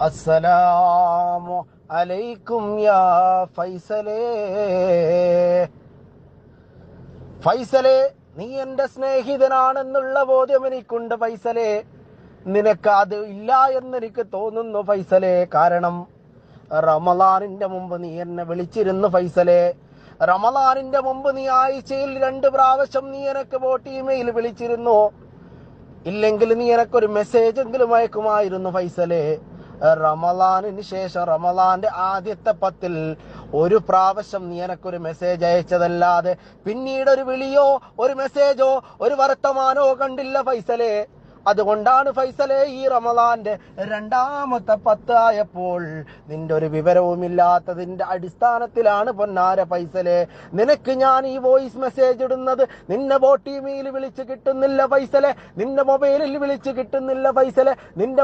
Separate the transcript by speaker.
Speaker 1: അസ്സലാമു അലൈക്കും യാ ഫൈസലേ. ഫൈസലേ, നീ എന്റെ സ്നേഹിതനാണെന്നുള്ള ബോധ്യം എനിക്കുണ്ട് ഫൈസലേ. നിനക്ക് അത് ഇല്ല എന്നെനിക്ക് തോന്നുന്നു ഫൈസലേ. കാരണം റമളാനിന്റെ മുമ്പ് നീ എന്നെ വിളിച്ചിരുന്നു ഫൈസലേ. റമളാനിന്റെ മുമ്പ് നീ ആഴ്ചയിൽ 2 പ്രാവശ്യം നീ എനക്ക് വോട്ട് ഇമെയിൽ വിളിച്ചിരുന്നു. ഇല്ലെങ്കിൽ നീ എനക്കൊരു മെസ്സേജ് എങ്കിലും അയക്കുമായിരുന്നു ഫൈസലേ. റമളാനിന് ശേഷം റമളാന്റെ ആദ്യത്തെ 10-ൽ ഒരു പ്രാവശ്യം നീ എനക്കൊരു മെസ്സേജ് അയച്ചതല്ലാതെ പിന്നീട് ഒരു വിളിയോ ഒരു മെസ്സേജോ ഒരു വർത്തമാനോ കണ്ടില്ല ഫൈസലേ. അതുകൊണ്ടാണ് ഫൈസലേ ഈ റമളാന്റെ 2ാമത്തെ 10 ആയപ്പോൾ നിന്റെ ഒരു വിവരവുമില്ലാത്തതിന്റെ അടിസ്ഥാനത്തിലാണ് പൊന്നാര ഫൈസലേ നിനക്ക് ഞാൻ ഈ വോയിസ് മെസ്സേജ് ഇടുന്നത്. നിന്നെ വോട്ട് ഇമെയിൽ വിളിച്ച് കിട്ടുന്നില്ല ഫൈസലേ, നിന്റെ മൊബൈലിൽ വിളിച്ച് കിട്ടുന്നില്ല ഫൈസലേ, നിന്റെ